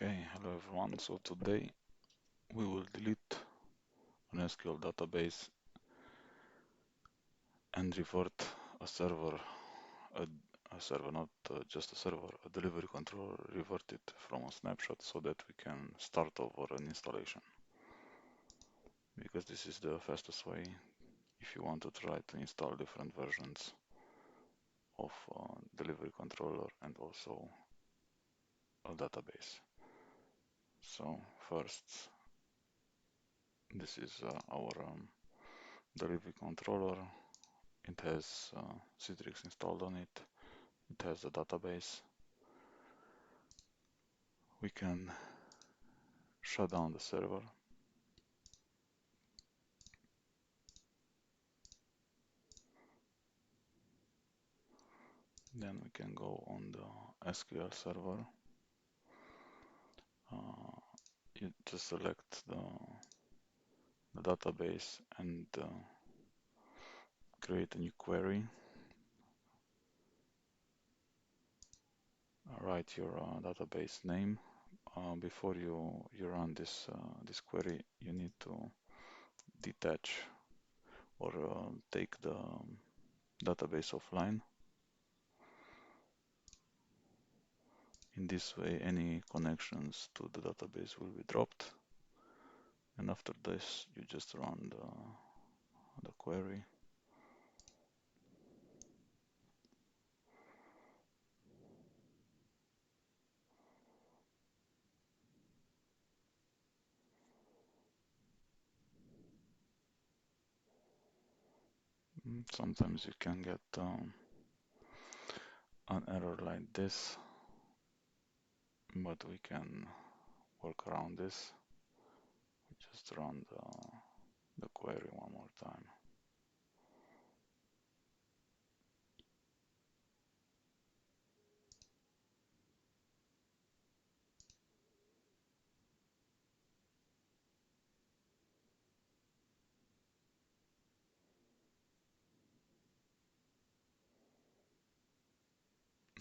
Okay, hello everyone. So today we will delete an SQL database and revert a server, a, a server, not just a server, a delivery controller, revert it from a snapshot so that we can start over an installation. Because this is the fastest way if you want to try to install different versions of delivery controller and also a database. So first, this is our delivery controller. It has Citrix installed on it. It has a database. We can shut down the server. Then we can go on the SQL server. You just select the database and create a new query. Write your database name. Before you run this query, you need to detach or take the database offline. In this way, any connections to the database will be dropped. And after this, you just run the query. Sometimes you can get an error like this, but we can work around this. We just run the query one more time.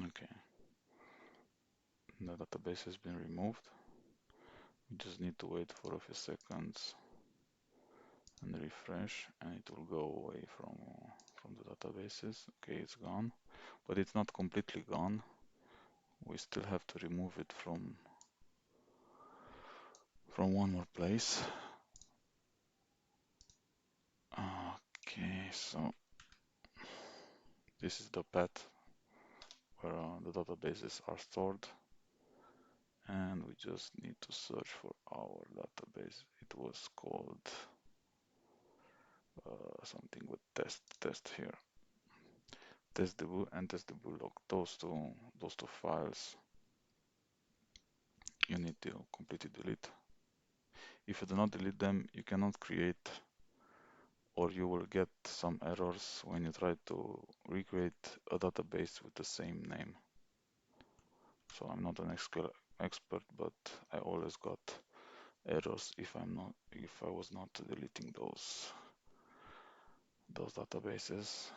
Okay, the database has been removed. We just need to wait for a few seconds and refresh, and it will go away from the databases. Okay, it's gone, but it's not completely gone. We still have to remove it from one more place. Okay, so this is the path where the databases are stored, and we just need to search for our database. It was called something with test here. Testdebug and testdebug log. Those two files you need to completely delete. If you do not delete them, you cannot create, or you will get some errors when you try to recreate a database with the same name. So I'm not an expert, but I always got errors if I was not deleting those databases.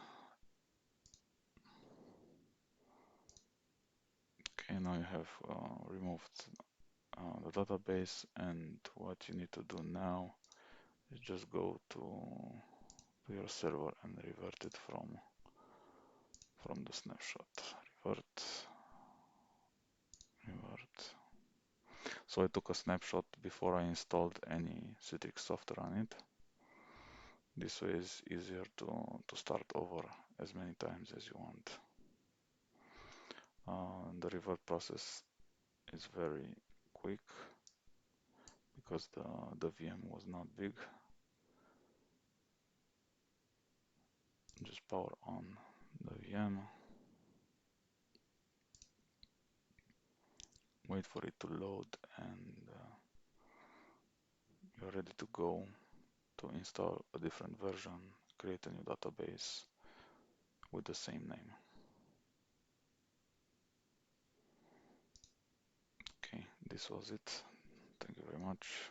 Okay, now you have removed the database, and what you need to do now is just go to your server and revert it from the snapshot. Revert. So I took a snapshot before I installed any Citrix software on it. This way is easier to start over as many times as you want. The revert process is very quick because the VM was not big. Just power on the VM, wait for it to load, and you're ready to go to install a different version, create a new database with the same name. Okay, this was it. Thank you very much.